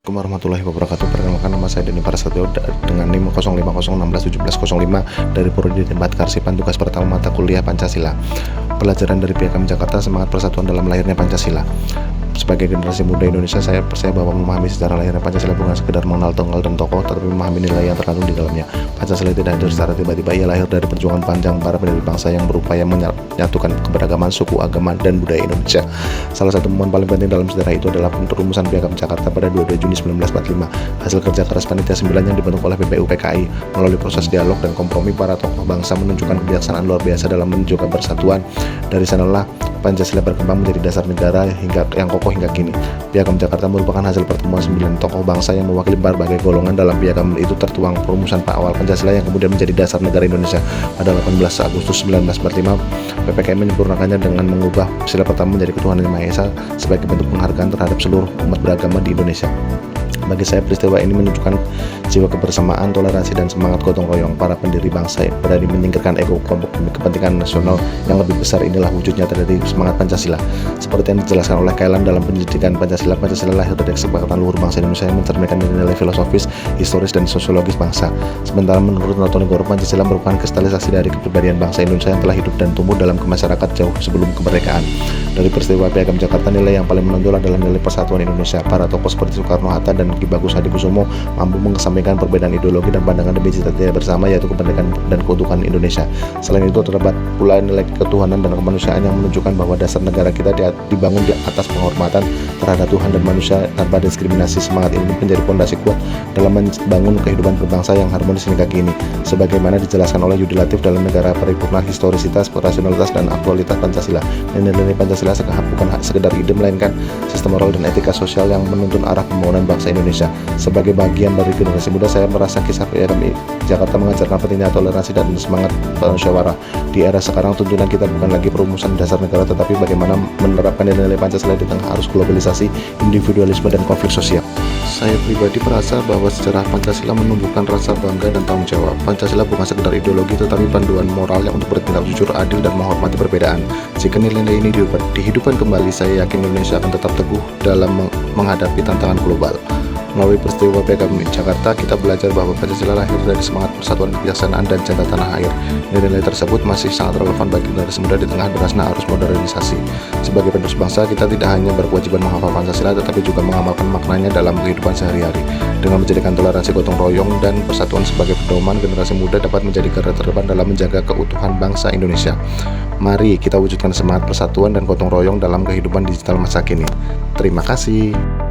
Warahmatullahi wabarakatuh. Perkenalkan, nama saya Denny Prasetyo dengan NIM 0501611705 dari Prodi Debat Karsipan. Tugas pertama mata kuliah Pancasila. Pelajaran dari Piagam Jakarta, semangat persatuan dalam lahirnya Pancasila. Sebagai generasi muda Indonesia, saya percaya bahwa memahami sejarah lahirnya Pancasila bukan sekedar mengenal tanggal dan tokoh, tetapi memahami nilai yang terkandung di dalamnya. Pancasila tidak hadir secara tiba-tiba. Ia lahir dari perjuangan panjang para pendiri bangsa yang berupaya menyatukan keberagaman suku, agama, dan budaya Indonesia. Salah satu momen paling penting dalam sejarah itu adalah perumusan Piagam Jakarta pada 22 Juni 1945. Hasil kerja keras Panitia 9 yang dibentuk oleh PPU PKI. Melalui proses dialog dan kompromi, para tokoh bangsa menunjukkan kebijaksanaan luar biasa dalam menunjukkan persatuan. Dari sanalah Pancasila berkembang menjadi dasar negara yang kokoh hingga kini. Piagam Jakarta merupakan hasil pertemuan 9 tokoh bangsa yang mewakili berbagai golongan. Dalam piagam itu tertuang perumusan awal Pancasila yang kemudian menjadi dasar negara Indonesia. Pada 18 Agustus 1945, PPKI menyempurnakannya dengan mengubah sila pertama menjadi ketuhanan yang Maha Esa sebagai bentuk penghargaan terhadap seluruh umat beragama di Indonesia. Bagi saya, peristiwa ini menunjukkan jiwa kebersamaan, toleransi, dan semangat gotong royong para pendiri bangsa yang berani menyingkirkan ego kelompok demi kepentingan nasional yang lebih besar. Inilah wujudnya dari semangat Pancasila. Seperti yang dijelaskan oleh Kailan dalam pendidikan Pancasila, Pancasila lahir dari kesepakatan luhur bangsa Indonesia yang mencerminkan nilai filosofis, historis, dan sosiologis bangsa. Sementara menurut Notonegoro, Pancasila merupakan kristalisasi dari kepribadian bangsa Indonesia yang telah hidup dan tumbuh dalam masyarakat jauh sebelum kemerdekaan. Dari peristiwa Piagam Jakarta, nilai yang paling menonjol adalah nilai persatuan Indonesia. Para tokoh seperti Soekarno-Hatta dan Ki Bagus Hadikusumo mampu mengesampingkan perbedaan ideologi dan pandangan demi cita-cita bersama, yaitu kemerdekaan dan keutuhan Indonesia. Selain itu, terdapat pula nilai ketuhanan dan kemanusiaan yang menunjukkan bahwa dasar negara kita dibangun di atas penghormatan terhadap Tuhan dan manusia tanpa diskriminasi. Semangat ini menjadi fondasi kuat dalam membangun kehidupan berbangsa yang harmonis hingga kini. Sebagaimana dijelaskan oleh Yudi Latif dalam Negara Paripurna, historisitas, rasionalitas, dan aktualitas Pancasila. Nilai-nilai Pancasila bukan sekedar ide, melainkan sistem moral dan etika sosial yang menuntun arah pembangunan bangsa Indonesia. Sebagai bagian dari generasi muda, saya merasa kisah Piagam Jakarta mengajarkan pentingnya toleransi dan semangat musyawarah. Di era sekarang, tuntunan kita bukan lagi perumusan dasar negara, tetapi bagaimana menerapkan nilai-nilai Pancasila di tengah arus globalisasi, individualisme, dan konflik sosial. Saya pribadi merasa bahwa sejarah Pancasila menumbuhkan rasa bangga dan tanggung jawab. Pancasila bukan sekedar ideologi, tetapi panduan moral yang untuk bertindak jujur, adil, dan menghormati perbedaan. Jika nilai-nilai ini dihidupkan kembali, saya yakin Indonesia akan tetap teguh dalam menghadapi tantangan global. Melalui peristiwa Piagam Jakarta, kita belajar bahwa Pancasila lahir dari semangat persatuan, kebijaksanaan, dan cinta tanah air. Nilai-nilai tersebut masih sangat relevan bagi generasi muda di tengah derasnya arus modernisasi. Sebagai penerus bangsa, kita tidak hanya berkewajiban menghafal Pancasila, tetapi juga mengamalkan maknanya dalam kehidupan sehari-hari. Dengan menjadikan toleransi, gotong royong, dan persatuan sebagai pedoman, generasi muda dapat menjadi garda terdepan dalam menjaga keutuhan bangsa Indonesia. Mari kita wujudkan semangat persatuan dan gotong royong dalam kehidupan digital masa kini. Terima kasih.